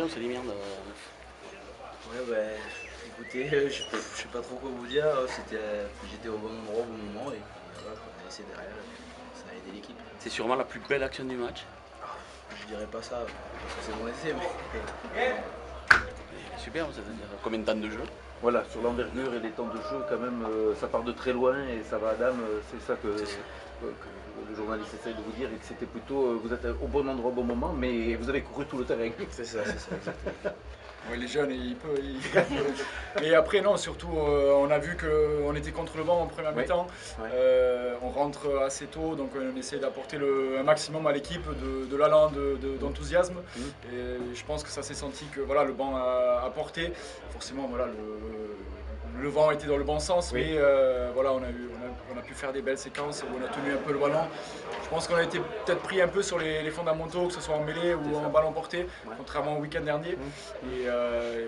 c'est les merdes. Ouais, bah, écoutez, je sais pas trop quoi vous dire. J'étais au bon endroit au bon moment et voilà, on a essayé derrière. Et ça a aidé l'équipe. C'est sûrement la plus belle action du match. Je dirais pas ça, parce que c'est mon essai, mais Super, ça veut dire combien de temps de jeu? Voilà, sur l'envergure et les temps de jeu, quand même, ça part de très loin et ça va à dame. C'est ça que le journaliste essaye de vous dire, et que c'était plutôt, vous êtes au bon endroit au bon moment, mais vous avez couru tout le terrain. c'est ça, exactement. Ouais, les jeunes, mais après, non, surtout, on a vu qu'on était contre le vent en première mi-temps. Ouais. On rentre assez tôt, donc on essaie d'apporter un maximum à l'équipe, de l'allant, d'enthousiasme. Et je pense que ça s'est senti que voilà, le banc a apporté. Forcément, voilà, le vent était dans le bon sens, Oui. mais voilà, on a pu faire des belles séquences où on a tenu un peu le ballon. Je pense qu'on a été peut-être pris un peu sur les fondamentaux, que ce soit en mêlée ou en ballon porté, contrairement au week-end dernier. Et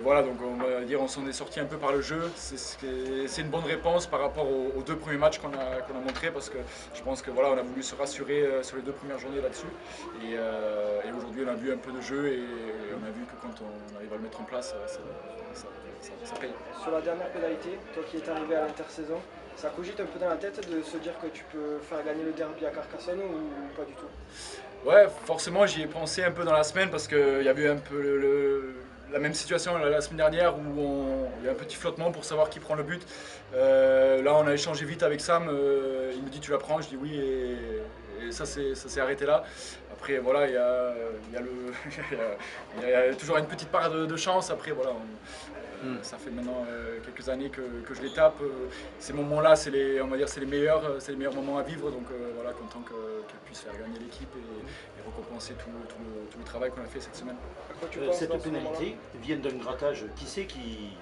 voilà, donc on va dire on s'en est sorti un peu par le jeu. C'est une bonne réponse par rapport aux deux premiers matchs qu'on a montrés, parce que je pense que voilà, on a voulu se rassurer sur les deux premières journées là-dessus. Et aujourd'hui, on a vu un peu de jeu et on a vu que quand on arrive à le mettre en place, ça paye. Sur la dernière pénalité, toi qui es arrivé à l'intersaison, ça cogite un peu dans la tête de se dire que tu peux faire gagner le derby à Carcassonne ou pas du tout? Ouais, forcément j'y ai pensé un peu dans la semaine, parce qu'il y avait un peu la même situation la semaine dernière où il y a un petit flottement pour savoir qui prend le but. Là on a échangé vite avec Sam, il me dit tu la prends, je dis oui, et ça s'est arrêté là. Après voilà, il y a toujours une petite part de chance. Après voilà, ça fait maintenant quelques années que je les tape. Ces moments-là, on va dire, c'est les meilleurs moments à vivre. Donc voilà, content qu'elle puisse faire gagner l'équipe et récompenser tout le travail qu'on a fait cette semaine. Cette pénalité vient d'un grattage. Qui c'est qui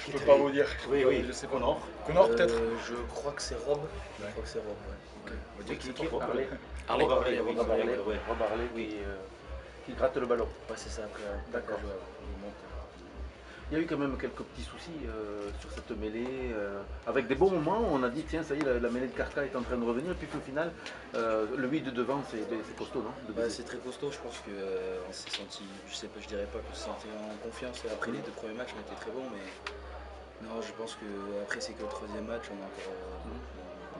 Je peux pas vous dire. Oui, je sais pas. Connor peut-être. Je crois que c'est Rob. Je crois que c'est Rob, ouais. On va dire Qui que c'est Arlé. Arlé. Rob Arlé qui gratte le ballon. Ouais, c'est ça, après. D'accord. Il monte. Il y a eu quand même quelques petits soucis sur cette mêlée, avec des bons moments. On a dit tiens, ça y est, la mêlée de Carca est en train de revenir. Puis au final, le 8 de devant, c'est costaud, non? C'est très costaud. Je pense qu'on s'est senti, je dirais pas qu'on se sentait en confiance. Après les deux premiers matchs ont été très bons, mais non, je pense qu'après c'est que le troisième match, on a encore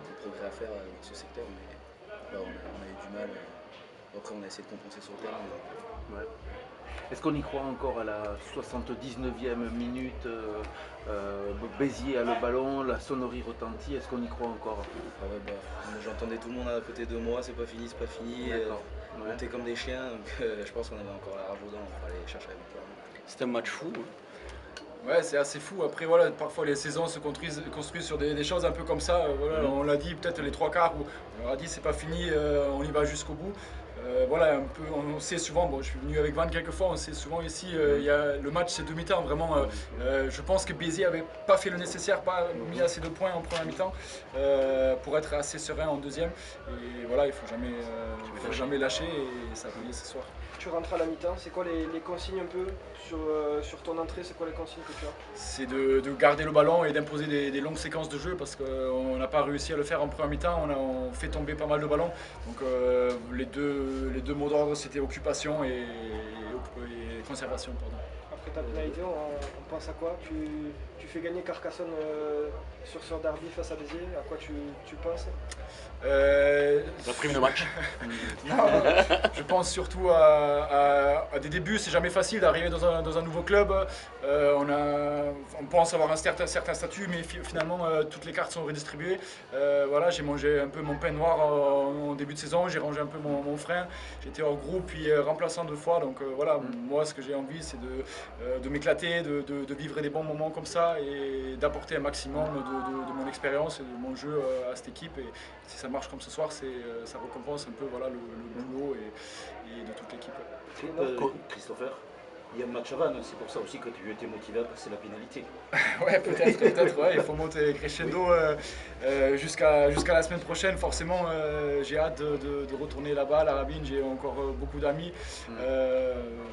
des progrès à faire dans ce secteur, mais là, on a eu du mal. Après on a essayé de compenser sur le terrain. Ouais. Est-ce qu'on y croit encore à la 79e minute? Béziers a le ballon, la sonnerie retentit. Est-ce qu'on y croit encore? J'entendais tout le monde à côté de moi, c'est pas fini, c'est pas fini. On était comme des chiens, donc je pense qu'on avait encore la rage aux dents pour aller chercher la victoire. C'était un match fou. Ouais, c'est assez fou. Après, voilà, parfois les saisons se construisent sur des choses un peu comme ça. Voilà, on l'a dit, peut-être les trois quarts où on leur a dit c'est pas fini, on y va jusqu'au bout. Voilà, un peu, on sait souvent, bon, je suis venu avec Van quelques fois, on sait souvent ici, le match c'est demi-temps, vraiment. Je pense que Béziers n'avait pas fait le nécessaire, pas mis assez de points en première mi-temps pour être assez serein en deuxième. Et voilà, il faut jamais lâcher, et ça a payé ce soir. Tu rentres à la mi-temps, c'est quoi les consignes un peu sur ton entrée? C'est quoi les consignes que tu as? C'est de garder le ballon et d'imposer des longues séquences de jeu, parce qu'on n'a pas réussi à le faire en première mi-temps, on fait tomber pas mal de ballons. Donc les deux mots d'ordre, c'était occupation et conservation. Pardon. Après ta pénalité, on pense à quoi? Tu fais gagner Carcassonne sur ce derby face à Béziers, à quoi tu penses? Ça prime le match. Non, je pense surtout à des débuts. C'est jamais facile d'arriver dans un nouveau club. On pense avoir un certain statut, mais finalement toutes les cartes sont redistribuées. Voilà, j'ai mangé un peu mon pain noir en début de saison, j'ai rangé un peu mon frein. J'étais hors groupe puis remplaçant 2 fois. Donc voilà, moi ce que j'ai envie c'est de m'éclater, de vivre des bons moments comme ça et d'apporter un maximum de mon expérience et de mon jeu à cette équipe. Et si ça marche comme ce soir, ça récompense un peu voilà, le boulot et de toute l'équipe. Christopher, il y a un match à Vannes, c'est pour ça aussi que tu étais motivé à passer la pénalité. Ouais, peut-être, ouais, il faut monter crescendo jusqu'à la semaine prochaine. Forcément, j'ai hâte de retourner là-bas à la Rabine, j'ai encore beaucoup d'amis.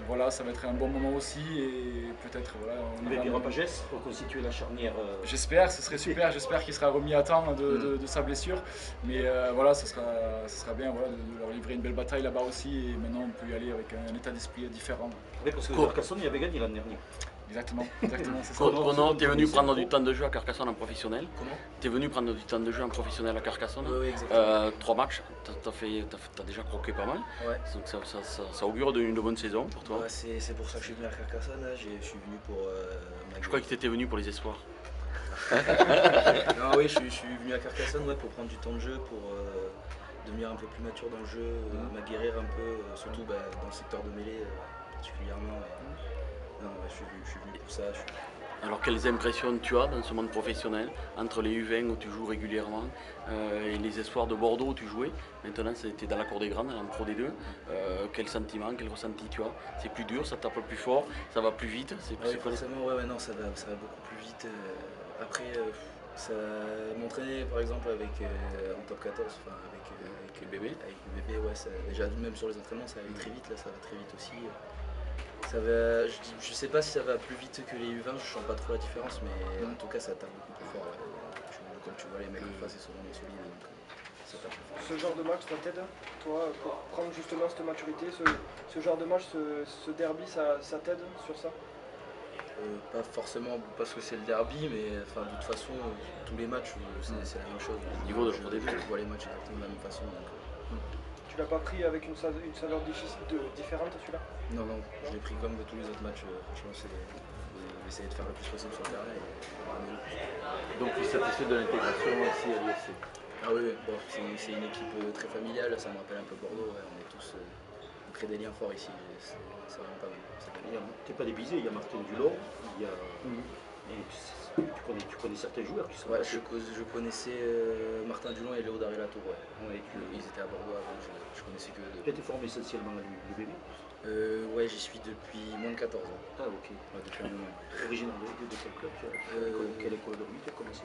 Voilà, ça va être un bon moment aussi et peut-être voilà. Avec Rapagès, reconstituer la charnière. J'espère, ce serait super, j'espère qu'il sera remis à temps de sa blessure. Mais voilà, ce sera bien voilà, de leur livrer une belle bataille là-bas aussi et maintenant on peut y aller avec un état d'esprit différent. Oui, parce que Cool. Carcassonne, il avait gagné l'année dernière. Exactement, c'est ça. Conan, tu es venu prendre du temps de jeu à Carcassonne en professionnel. Comment? Tu es venu prendre du temps de jeu en professionnel à Carcassonne. Oui, exactement. 3 matchs, t'as déjà croqué pas mal. Ouais. Donc ça augure d'une bonne saison pour toi. Ouais, c'est pour ça que je suis venu à Carcassonne. Là. Je suis venu pour Je crois que tu étais venu pour les espoirs. Non, oui, je suis venu à Carcassonne pour prendre du temps de jeu, pour devenir un peu plus mature dans le jeu, m'aguerrir un peu, surtout dans le secteur de mêlée particulièrement. Non, ouais, je suis venu pour ça. Alors quelles impressions tu as dans ce monde professionnel entre les U20 où tu joues régulièrement et les espoirs de Bordeaux où tu jouais? Maintenant tu es dans la cour des grandes, en Pro D2. Quel sentiment, quel ressenti tu as? C'est plus dur, ça tape plus fort, ça va plus vite? Oui, forcément, non, ça va beaucoup plus vite. Après, m'entraîner par exemple avec en top 14, avec les bébés. Avec le bébé, ouais, déjà même sur les entraînements, ça va très vite, là ça va très vite aussi. Je sais pas si ça va plus vite que les U20, je sens pas trop la différence, mais en tout cas ça tape beaucoup plus fort. Comme tu vois, les mecs en face, ils sont vraiment solides, donc ça tape plus fort. Ce genre de match, ça t'aide, toi, pour prendre justement cette maturité, ce genre de match, ce derby, ça t'aide sur ça? Pas forcément parce que c'est le derby, mais enfin, de toute façon, tous les matchs, c'est la même chose. Niveau de Pro D2. Je vois les matchs exactement de la même façon. Donc, Tu l'as pas pris avec une saveur différente, celui-là? non, je l'ai pris comme tous les autres matchs. Franchement, c'est essayer de faire le plus possible sur le terrain et ramener le plus. Donc vous êtes satisfait de l'intégration ici à l'UFC? Ah oui, bon, c'est une équipe très familiale, ça me rappelle un peu Bordeaux, ouais, on est tous on crée des liens forts ici, c'est vraiment pas mal. T'es pas débisé, il y a Martin Dulon, il y a. Et tu connais certains joueurs qui sont. Ouais, je connaissais Martin Dulon et Léo Daré-Latour, ouais. Ils étaient à Bordeaux avant, je connaissais que eux Tu as deux. été formé essentiellement à l'UBB. Ouais, j'y suis depuis moins de 14 ans. Ah, ok. Ouais, depuis un moment. Originaire de quel club tu as Quelle école de rugby tu as commencé?